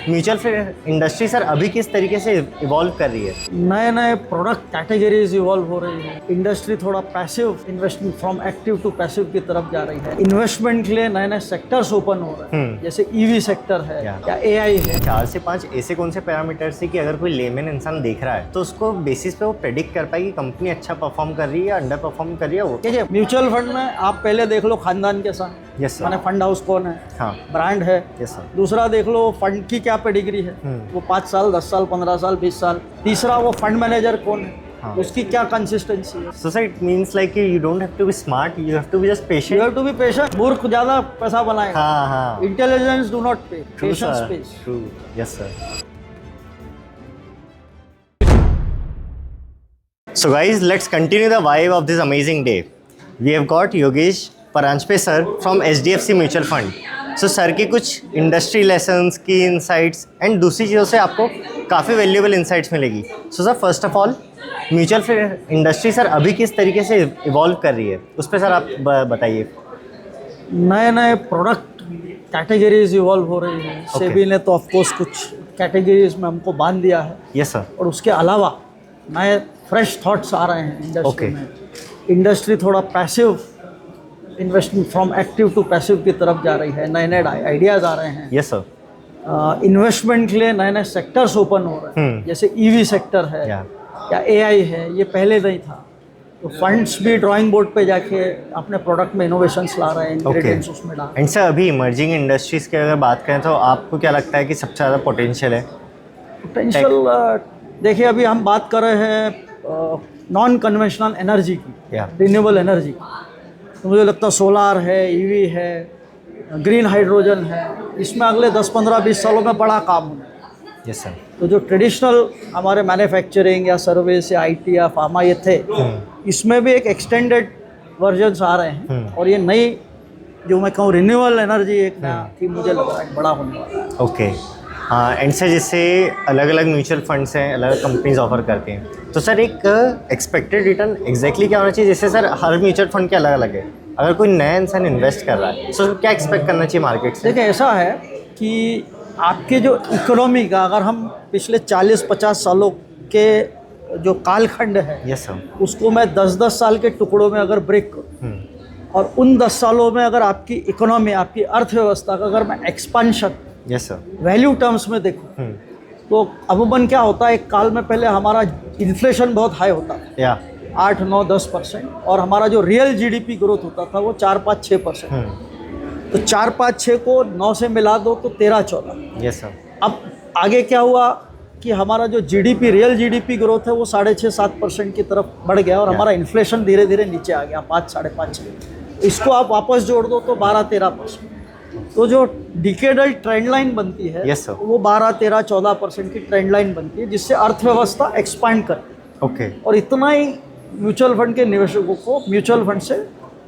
Mutual fund industry sir अभी किस तरीके से इवॉल्व कर रही है? नए नए प्रोडक्ट कैटेगरीज इवॉल्व हो रही है। इंडस्ट्री थोड़ा passive investment from active to passive की तरफ जा रही है। इन्वेस्टमेंट के लिए नए नए सेक्टर्स ओपन हो रहे हैं, जैसे ईवी सेक्टर है या एआई है। 4 से 5 ऐसे कौन से पैरामीटर्स है कि अगर कोई लेमैन इंसान देख रहा है तो उसको बेसिस पे वो प्रेडिक्ट कर पाए कि कंपनी अच्छा परफॉर्म कर रही है या अंडर परफॉर्म कर रही है? वो देखिए, म्यूचुअल फंड में आप पहले देख लो खानदान के साथ, यस सर। माने फंड हाउस कौन है, हाँ ब्रांड है। Yes sir. दूसरा देख लो फंड की क्या पेडिग्री है, वो 5 साल 10 साल 15 साल 20 साल। तीसरा वो फंड मैनेजर कौन है, हाँ। उसकी क्या कंसिस्टेंसी है। So sir, it means like you don't have to be smart, you have to be just you patient. Have to be patient. मूर्ख ज्यादा पैसा बनाएगा, हाँ हाँ। Intelligence do not pay, True patience sir. Pays. True. Yes sir. So guys, let's continue the vibe of this amazing day. We have got Yogesh Paranjpe sir from HDFC Mutual Fund. So sir के कुछ industry lessons की insights and दूसरी चीज़ों से आपको काफ़ी valuable insights मिलेगी। So sir first of all mutual fund industry sir अभी किस तरीके से इवॉल्व कर रही है, उस पर सर आप बताइए। नए नए प्रोडक्ट कैटेगरीज इवॉल्व हो रही है। सेबी ने तो ऑफकोर्स कुछ कैटेगरीज में हमको बांध दिया है, यस सर। और उसके अलावा नए फ्रेश थॉट्स आ रहे हैं इंडस्ट्री में। इंडस्ट्री थोड़ा passive investment from active to passive की तरफ जा रही है। नए नए आइडियाज़ आ रहे हैं। Yes sir. इन्वेस्टमेंट के लिए नए नए सेक्टर्स ओपन हो रहे हैं, जैसे ईवी सेक्टर है या एआई है। ये पहले नहीं था। तो फंड्स भी ड्राइंग बोर्ड पे जाके अपने प्रोडक्ट में इनोवेशंस ला रहे हैं, इंग्रेडिएंट्स उसमें डाल। एंड सर अभी इमर्जिंग इंडस्ट्रीज़ की अगर बात करें तो आपको क्या लगता है कि सबसे ज़्यादा पोटेंशियल है? पोटेंशियल देखिए, अभी हम बात कर रहे हैं नॉन कन्वेंशनल एनर्जी की, रिन्यूएबल एनर्जी। तो मुझे लगता है सोलार है, ईवी है, ग्रीन हाइड्रोजन है। इसमें अगले 10 15 20 सालों में बड़ा काम होना है। Yes sir. तो जो ट्रेडिशनल हमारे मैन्युफैक्चरिंग या सर्विस या आईटी या फार्मा ये थे, इसमें भी एक एक्सटेंडेड वर्जन्स आ रहे हैं। और ये नई जो मैं कहूँ रिन्यूएबल एनर्जी एक नया थी, मुझे लग रहा है बड़ा होने वाला है। ओके हाँ। एंड सर जैसे अलग अलग म्यूचुअल फंड्स हैं, अलग अलग कंपनीज ऑफर करती हैं, तो सर एक एक्सपेक्टेड रिटर्न एग्जैक्टली क्या होना चाहिए? जैसे सर हर म्यूचुअल फंड के अलग अलग है। अगर कोई नया इंसान इन्वेस्ट कर रहा है तो क्या एक्सपेक्ट करना चाहिए मार्केट से? देखिए, ऐसा है कि आपके जो इकोनॉमी का, अगर हम पिछले 40-50 सालों के जो कालखंड है, यस सर, उसको मैं 10-10 साल के टुकड़ों में अगर ब्रेक करूँ, और उन 10 सालों में अगर आपकी इकोनॉमी, आपकी अर्थव्यवस्था का अगर मैं expansion yes sir value terms में देखूँ, तो अमूमन क्या होता है, एक काल में पहले हमारा इन्फ्लेशन बहुत हाई होता था, या 8-9-10%, और हमारा जो रियल जीडीपी ग्रोथ होता था वो 4-5-6%। तो 4-5-6 को 9 से मिला दो तो 13-14। Yes sir. अब आगे क्या हुआ कि हमारा जो जीडीपी, रियल जीडीपी ग्रोथ है वो 6.5-7% की तरफ बढ़ गया, और हमारा इन्फ्लेशन धीरे धीरे नीचे आ गया 5-5.5-6। इसको आप वापस जोड़ दो तो 12-13%। तो जो डिकेडल ट्रेंड लाइन बनती है, yes, sir. वो 12-13-14% की ट्रेंड लाइन बनती है, जिससे अर्थव्यवस्था एक्सपांड करती है। ओके। और इतना ही म्यूचुअल फंड के निवेशकों को म्यूचुअल फंड से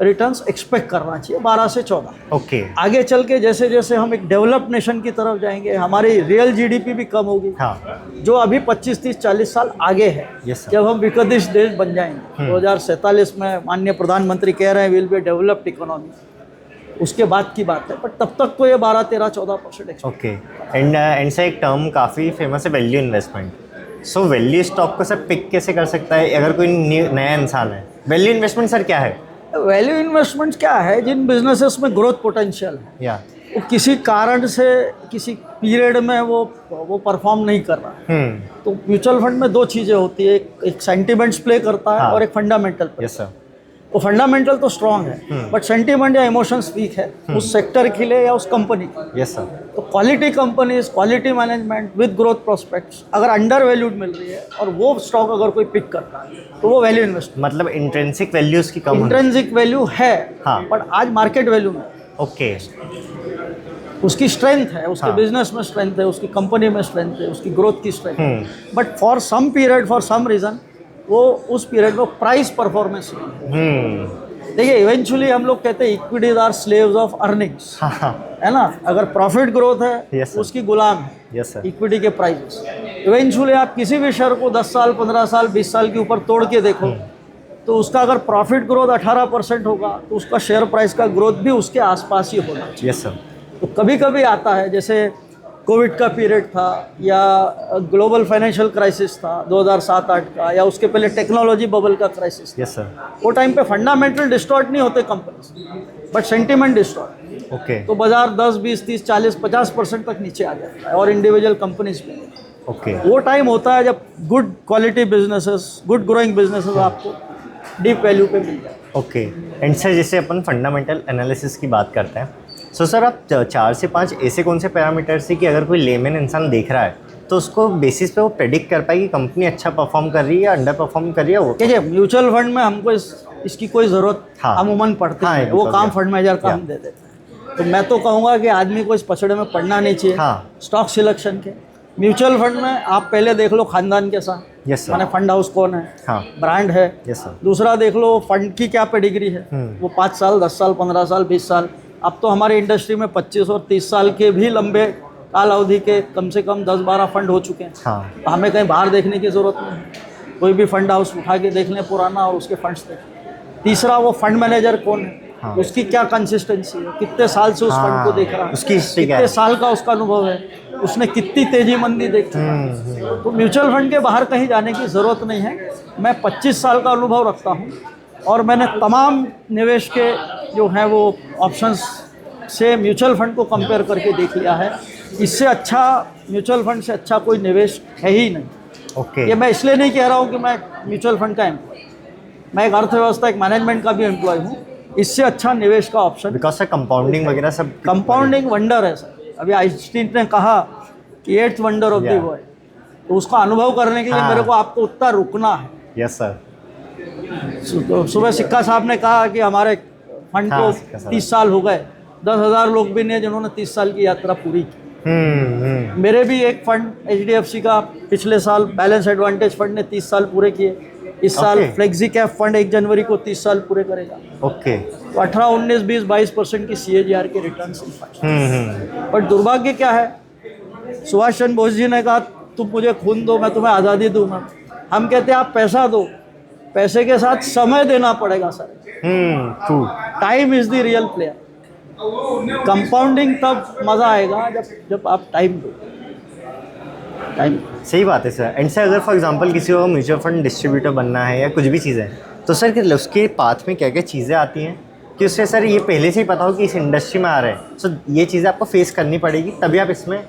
रिटर्न्स एक्सपेक्ट करना चाहिए, 12 से 14। ओके। आगे चल के जैसे जैसे हम एक डेवलप्ड नेशन की तरफ जाएंगे, हमारी रियल जीडीपी भी कम होगी। हाँ। जो अभी 25-30-40 साल आगे है, Yes, sir. जब हम विकसित देश बन जाएंगे, 2047 में माननीय प्रधानमंत्री कह रहे हैं विल बी डेवलप्ड इकोनॉमी, उसके बाद की बात है। पर तब तक तो ये 12-13-14% ओके। एंड से एक टर्म काफ़ी फेमस है, value investment. So value stock को सर पिक कैसे कर सकता है अगर कोई नया इंसान है? वैल्यू इन्वेस्टमेंट सर क्या है? वैल्यू इन्वेस्टमेंट क्या है? जिन बिजनेसेस में ग्रोथ पोटेंशियल है, या वो किसी कारण से किसी पीरियड में वो परफॉर्म नहीं कर रहा है, तो म्यूचुअल फंड में 2 चीज़ें होती है, एक सेंटिमेंट्स प्ले करता है, हाँ। और एक फंडामेंटल। Yes sir. वो फंडामेंटल तो स्ट्रांग है, बट सेंटिमेंट या इमोशंस वीक है उस सेक्टर के लिए या उस कंपनी के। Yes sir. तो quality companies, quality management with growth prospects अगर अंडर वैल्यूड मिल रही है, और वो स्टॉक अगर कोई पिक करता है, तो वो वैल्यू इन्वेस्टमेंट। मतलब इंट्रिंसिक वैल्यू उसकी कम होनी। इंट्रिंसिक वैल्यू है, हाँ। बट आज मार्केट वैल्यू में ओके। उसकी स्ट्रेंथ है, उसके हाँ। बिजनेस में स्ट्रेंथ है, उसकी कंपनी में स्ट्रेंथ है, उसकी ग्रोथ की स्ट्रेंथ है। But for some period, for some reason, वो उस पीरियड में प्राइस परफॉर्मेंस देखिए, इवेंचुअली हम लोग कहते हैं equities are slaves of earnings, है ना। अगर प्रॉफिट ग्रोथ है, Yes, sir. उसकी गुलाम है यस सर। इक्विटी के प्राइसेस। इवेंचुअली आप किसी भी शेयर को 10 साल 15 साल 20 साल के ऊपर तोड़ के देखो, तो उसका अगर प्रॉफिट ग्रोथ 18% होगा, तो उसका शेयर प्राइस का ग्रोथ भी उसके आसपास ही होना चाहिए। Yes sir. तो कभी कभी आता है, जैसे कोविड का पीरियड था या ग्लोबल फाइनेंशियल क्राइसिस था 2007-8 का, या उसके पहले टेक्नोलॉजी बबल का क्राइसिस था, यस सर। वो टाइम पे फंडामेंटल डिस्टॉर्ट नहीं होते company, but sentiment distort, okay तो बाजार 10, 20, 30, 40, 50% तक नीचे आ जाता है और इंडिविजुअल कंपनीज में। ओके वो टाइम होता है जब good quality businesses, good growing businesses आपको डीप वैल्यू पे मिल जाए। ओके। एंड सर जैसे अपन फंडामेंटल एनालिसिस की बात करते हैं, सो सर आप 4 से 5 ऐसे कौन से पैरामीटर्स हैं कि अगर कोई लेमैन इंसान देख रहा है तो उसको बेसिस पे वो प्रेडिक्ट कर पाए कि कंपनी अच्छा परफॉर्म कर रही है या अंडर परफॉर्म कर रही है? वो देखिए, म्यूचुअल फंड में हमको इसकी कोई ज़रूरत हाँ। अमूमन पड़ती हाँ, नहीं है, वो because काम yeah. फंड मैनेजर का हम दे देते हैं। तो मैं तो कहूँगा कि आदमी को इस पछड़े में पड़ना नहीं चाहिए। हाँ। स्टॉक सिलेक्शन के म्यूचुअल फंड में आप पहले देख लो खानदान के साथ, यस सर। माने फंड हाउस कौन है, हाँ ब्रांड है। Yes sir. दूसरा देख लो फंड की क्या पेडिग्री है, वो 5 साल, 10 साल, 15 साल, 20 साल। अब तो हमारी इंडस्ट्री में 25 और 30 साल के भी लंबे काल अवधि के कम से कम 10-12 फंड हो चुके हैं। हाँ तो हमें कहीं बाहर देखने की ज़रूरत नहीं है, कोई भी फंड हाउस उठा के देख लें पुराना और उसके फंड्स देखें। तीसरा, वो फंड मैनेजर कौन है, हाँ। उसकी क्या कंसिस्टेंसी है, कितने साल से उस फंड को देख रहा है, उसकी हिस्ट्री क्या कितने है? साल का उसका अनुभव है, उसने कितनी तेजी मंदी देखी है। तो म्यूचुअल फंड के बाहर कहीं जाने की ज़रूरत नहीं है। मैं 25 साल का अनुभव रखता हूँ और मैंने तमाम निवेश के जो हैं वो ऑप्शंस से म्यूचुअल फंड को कंपेयर करके देख लिया है। इससे अच्छा, म्यूचुअल फंड से अच्छा कोई निवेश है ही नहीं। ओके। ये मैं इसलिए नहीं कह रहा हूँ कि मैं म्यूचुअल फंड का एम्प्लॉय, मैं एक अर्थव्यवस्था, एक मैनेजमेंट का भी एम्प्लॉय हूँ। इससे अच्छा निवेश का ऑप्शन, बिकॉज सर कंपाउंडिंग वगैरह सब कंपाउंडिंग वंडर है सर। अभी आइंस्टीन ने कहा कि 8th wonder of the Yeah. World, तो उसका अनुभव करने के लिए हाँ। मेरे को आपको उतना रुकना है। Yes sir. तो सुबह सिक्का साहब ने कहा कि हमारे फंड हाँ, को सिक्का साहब। 30 साल हो गए, 10,000 लोग भी नहीं जिन्होंने 30 साल की यात्रा पूरी की। मेरे भी एक फंड HDFC का पिछले साल बैलेंस एडवांटेज फंड ने 30 साल पूरे किए। इस साल Okay. फ्लेक्सी कैप फंड 1 जनवरी को 30 साल पूरे करेगा। ओके। तो 18, 19, 20, 22% की CAGR के रिटर्न इन फंड। बट दुर्भाग्य क्या है, सुभाष चंद्र बोस जी ने कहा तुम मुझे खून दो, मैं तुम्हें आज़ादी दूंगा। हम कहते हैं आप पैसा दो, पैसे के साथ समय देना पड़ेगा sir. True. Time is the real player. Compounding तब मज़ा आएगा जब आप टाइम दो। टाइम सही बात है सर। एंड सर अगर फॉर एग्जांपल किसी को म्यूचुअल फंड डिस्ट्रीब्यूटर बनना है या कुछ भी चीज़ें, तो सर उसके पाथ में क्या क्या चीज़ें आती हैं कि उससे सर ये पहले से ही पता हो कि इस इंडस्ट्री में आ रहे हैं, सो ये चीज़ें आपको फेस करनी पड़ेगी तभी आप इसमें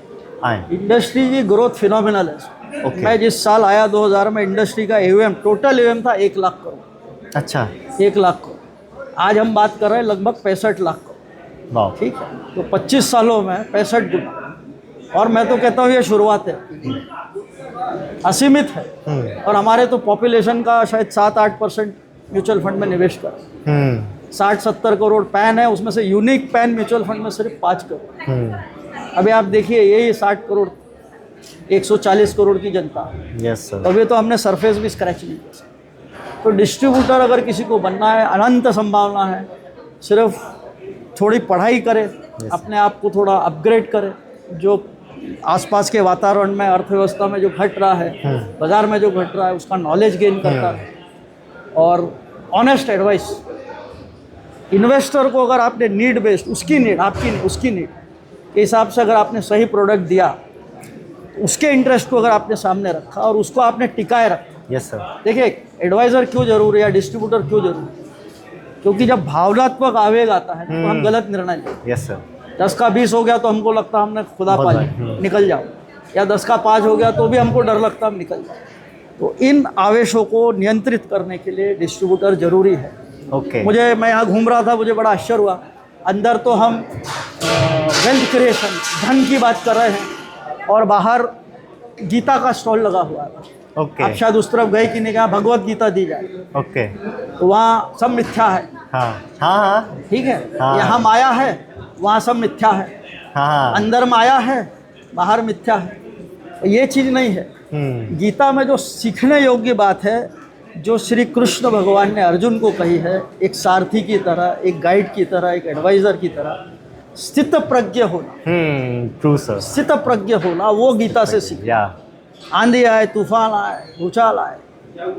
आएँ? इंडस्ट्री की ग्रोथ फिनोमिनल है। Okay. मैं जिस साल आया 2000 में, इंडस्ट्री का AUM, टोटल AUM था 1 लाख करोड़। अच्छा। 1 लाख करोड़। आज हम बात कर रहे हैं लगभग 65 लाख करोड़। वाह। ठीक है, तो 25 सालों में 65 गुना। और मैं तो कहता हूँ ये शुरुआत है, असीमित है। और हमारे तो पॉपुलेशन का शायद 7-8% म्यूचुअल फंड में निवेश कर 60-70 करोड़ पैन है, उसमें से यूनिक पैन म्यूचुअल फंड में सिर्फ 5 करोड़। अभी आप देखिए यही 60 करोड़, 140 करोड़ की जनता है। Yes sir. अभी तो हमने सरफेस भी स्क्रैच नहीं किया। तो डिस्ट्रीब्यूटर अगर किसी को बनना है, अनंत संभावना है। सिर्फ थोड़ी पढ़ाई करे, अपने आप को थोड़ा अपग्रेड करे, जो आसपास के वातावरण में, अर्थव्यवस्था में जो घट रहा है, बाजार में जो घट रहा है, उसका नॉलेज गेन करता है। और ऑनेस्ट एडवाइस, इन्वेस्टर को अगर आपने नीड बेस्ड, उसकी नीड, आपकी नहीं, उसकी नीड के हिसाब से अगर आपने सही प्रोडक्ट दिया, उसके इंटरेस्ट को अगर आपने सामने रखा और उसको आपने टिकाए रखा। Yes sir. देखिए, एडवाइज़र क्यों जरूरी है, डिस्ट्रीब्यूटर क्यों जरूरी है? क्योंकि जब भावनात्मक आवेग आता है तो हम गलत निर्णय लेते हैं। Yes sir. 10 का 20 हो गया तो हमको लगता हमने खुदा पा लिया, निकल जाओ। या 10 का 5 हो गया तो भी हमको डर लगता हम निकल जाओ। तो इन आवेशों को नियंत्रित करने के लिए डिस्ट्रीब्यूटर जरूरी है। ओके। मैं यहाँ घूम रहा था, मुझे बड़ा आश्चर्य हुआ। अंदर तो हम वेल्थ क्रिएशन, धन की बात कर रहे हैं, और बाहर गीता का स्टॉल लगा हुआ है। ओके। आप शायद उस तरफ गए कि नहीं, कहा भगवत गीता दी जाए, ओके। तो वहाँ सब मिथ्या है। हाँ हाँ हाँ ठीक है, हाँ। यहाँ माया है, वहाँ सब मिथ्या है। हाँ। अंदर माया है, बाहर मिथ्या है। तो ये चीज़ नहीं है। गीता में जो सीखने योग्य बात है, जो श्री कृष्ण भगवान ने अर्जुन को कही है, एक सारथी की तरह, एक गाइड की तरह, एक एडवाइज़र की तरह, स्थित प्रज्ञ होना। True sir. स्थित प्रज्ञ होना, वो गीता से सीख। या आंधी आए, तूफान आए, भूचाल आए,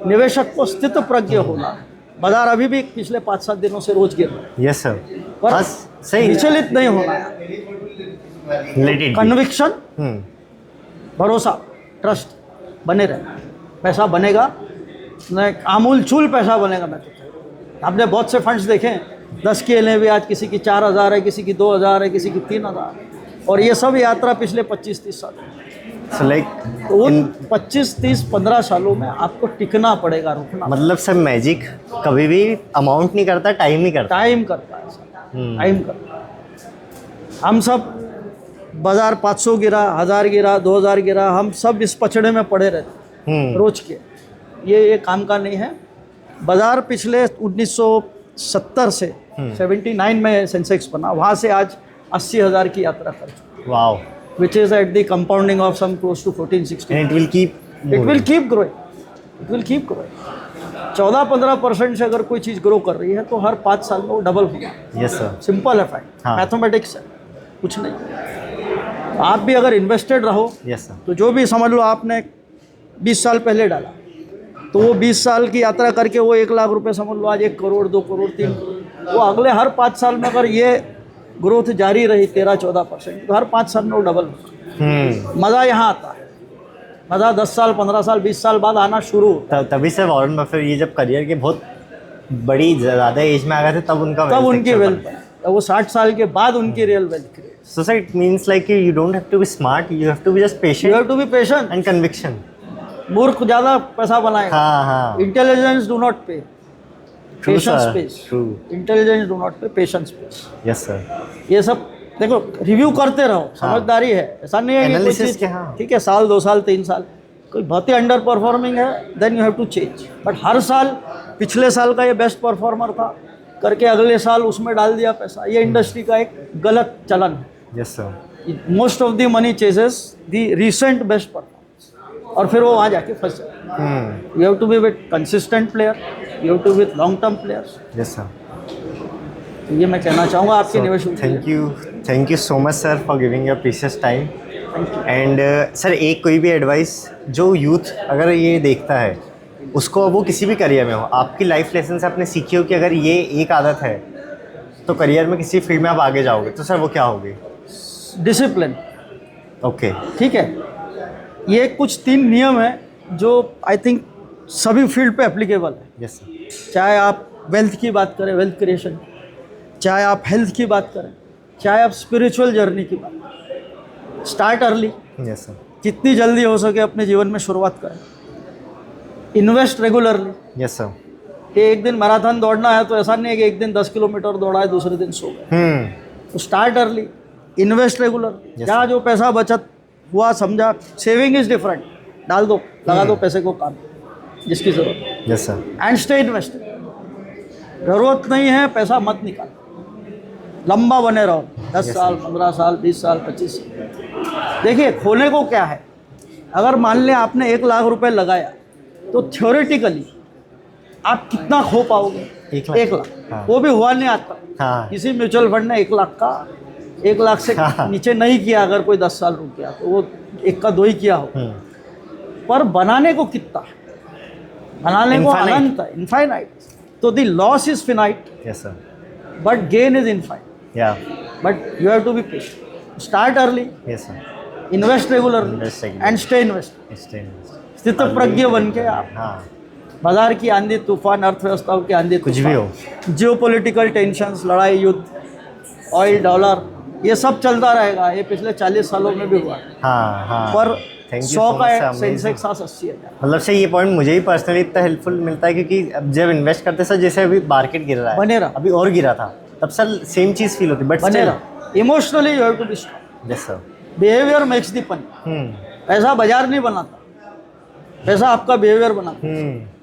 निवेशक को स्थित प्रज्ञ होना। बाजार अभी भी पिछले 5-7 दिनों से रोज गिर रहा है, यस सर। पर बस सही। विचलित नहीं होना है। लेट इट कन्विक्शन, भरोसा, ट्रस्ट बने रहे, पैसा बनेगा, नहीं आमूल चूल पैसा बनेगा। मैं तो आपने बहुत से फंड्स देखे हैं, 10 के लिए भी आज किसी की 4,000 है, किसी की 2,000 है, किसी की 3,000 है, और ये सब यात्रा पिछले 25-30 साल। सो लाइक तो उन 25-30-15 सालों में आपको टिकना पड़ेगा, रुकना, मतलब सर मैजिक कभी भी अमाउंट नहीं करता, टाइम नहीं करता। टाइम करता है सर, टाइम करता है। हम सब बाजार 500 गिरा, 1000 गिरा, 2000 गिरा, हम सब इस पचड़े में पड़े रहते हैं रोज के। ये काम का नहीं है। बाजार पिछले 1970 से 79 में सेंसेक्स बना, वहाँ से आज 80,000 की यात्रा कर चुका, wow, which is at the compounding of some close to 14-16. And it will keep, It will keep growing. It will keep growing. 14-15% से अगर कोई चीज़ ग्रो कर रही है तो हर 5 साल में वो डबल होगा। यस सर, सिंपल है फैक्ट, हाँ। मैथमेटिक्स है, कुछ नहीं। आप भी अगर इन्वेस्टेड रहो यस सर, तो जो भी समझ लो आपने 20 साल पहले डाला, तो वो 20 साल की यात्रा करके वो 1 लाख रुपए समझ लो आज 1 करोड़, 2 करोड़, 3 करोड़, वो अगले हर 5 साल में अगर ये ग्रोथ जारी रही 13-14%, तो हर 5 साल में वो डबल होगा। मज़ा यहाँ आता है, मज़ा 10 साल, 15 साल, 20 साल बाद आना शुरू होता तभी से वॉरेन बफेट ये जब करियर के बहुत बड़ी ज़्यादा एज में आ गए थे तब उनका है। तब उनकी वेल्थ, वो 60 साल के बाद उनकी real wealth create. So sir, it means like you don't have to be smart, you have to be just you patient have to be patient. and conviction. मूर्ख ज़्यादा पैसा बनाएगा, हाँ हाँ, intelligence do not pay, True, patience sir. Pays, True. Intelligence do not pay, patience pays. yes sir. ये सब देखो, review करते रहो, समझदारी है, ऐसा नहीं है कि कोई Analysis चीज़ के, हाँ। ठीक है साल 2 साल 3 साल कोई बहुत ही अंडर परफॉर्मिंग है, then you have to change. But हर साल पिछले साल का ये बेस्ट परफॉर्मर था करके अगले साल उसमें डाल दिया पैसा, ये इंडस्ट्री का एक गलत चलन है। Yes sir. Most of the money chases the recent best performance, और फिर वो वहाँ जाके फंस जाए। You have to be with consistent player, you have to with long term players. Yes sir. तो ये मैं कहना चाहूँगा आपके निवेश। Thank you so much sir for giving your precious time. And sir एक कोई भी एडवाइस जो यूथ अगर ये देखता है उसको, अब वो किसी भी करियर में हो, आपकी लाइफ लेसन से आपने सीखी हो कि अगर ये एक आदत है तो करियर में किसी फील्ड में आप आगे जाओगे, तो सर वो क्या होगी? डिसिप्लिन। ओके, ठीक है, ये कुछ 3 नियम हैं जो आई थिंक सभी फील्ड पे एप्लीकेबल है। यस सर, चाहे आप वेल्थ की बात करें, वेल्थ क्रिएशन, चाहे आप हेल्थ की बात करें, चाहे आप स्पिरिचुअल जर्नी की बात करें। स्टार्ट अर्ली, यस सर, जितनी जल्दी हो सके अपने जीवन में शुरुआत करें। Invest regularly. यस सर, कि एक दिन मैराथन दौड़ना है तो ऐसा नहीं है कि एक दिन 10 किलोमीटर दौड़ा है दूसरे दिन सो गए। तो स्टार्ट अर्ली, इन्वेस्ट रेगुलर। जहाँ जो पैसा बचत हुआ समझा, सेविंग इज डिफरेंट, डाल दो, लगा दो पैसे को काम जिसकी जरूरत। Yes sir, and stay invested. जरूरत नहीं है पैसा मत निकाल, लंबा बने रहो, 10 साल, 15 साल, 20 साल, 25 साल। देखिए खोने को क्या है, अगर मान लें आपने 1 लाख रुपए लगाया तो थ्योरेटिकली आप कितना खो पाओगे? 1 लाख। हाँ। वो भी हुआ नहीं आता। हाँ, किसी म्यूचुअल फंड ने 1 लाख का 1 लाख से हाँ। नीचे नहीं किया, अगर कोई 10 साल रुक गया तो वो 1 का 2 ही किया हो। पर बनाने को कितना है? बनाने को Infinite. अनंत है, इनफाइनाइट। तो the loss is finite yes sir, but gain is infinite. Yeah, but you have to be patient, start early, yes sir, invest regularly Invest regularly. And stay invest. Stay, स्थित प्रज्ञ बन के आप हाँ, बाजार की आंधी तूफान, अर्थव्यवस्थाओं की आंधी कुछ भी हो, जियोपॉलिटिकल टेंशंस, लड़ाई, युद्ध, ऑयल, डॉलर, ये सब चलता रहेगा। ये पिछले 40 सालों में भी हुआ। हाँ हाँ, पर Thank you 100 so much, का amazing. सेंसेक्स 80,000। मतलब से ये पॉइंट मुझे ही पर्सनली इतना हेल्पफुल मिलता है क्योंकि अब जब इन्वेस्ट करते सर, जैसे अभी मार्केट गिर रहा है, बने रहा। अभी और गिरा था, तब सर सेम चीज़ फील होती, बट बने रहा। Emotionally you have to be strong. Yes sir, behaviour makes the money. पैसा बाजार नहीं बनाता, पैसा आपका बिहेवियर बनाता है।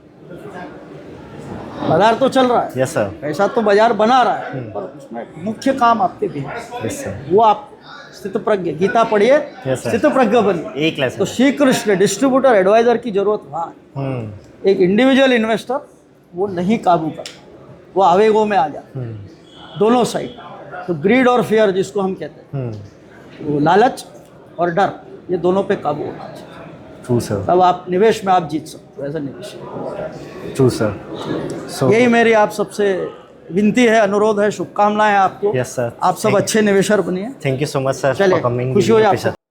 बाजार तो चल रहा है, यस सर, पैसा तो बाजार बना रहा है, पर उसमें मुख्य काम आपके बिहेवियर। यस सर, वो आप स्थित प्रज्ञ, गीता पढ़िए, Yes, sir. स्थित प्रज्ञ बनिए। एक लेसन, तो श्री कृष्ण डिस्ट्रीब्यूटर एडवाइजर की जरूरत वहाँ है। एक इंडिविजुअल इन्वेस्टर वो नहीं काबू करता, वो आवेगों में आ जाता है, दोनों साइड। तो ग्रीड और फियर जिसको हम कहते हैं, वो लालच और डर, ये दोनों पे काबू होना चाहिए। ट्रू सर, तब आप निवेश में आप जीत सकते हो एज ए निवेश। True sir. सो यही मेरी आप सबसे विनती है, अनुरोध है, शुभकामनाएं हैं आपको। Yes, sir. आप सब अच्छे निवेशक बनिए। Thank you so much, sir, for चलिए, coming. खुशी हो giving आपसे। your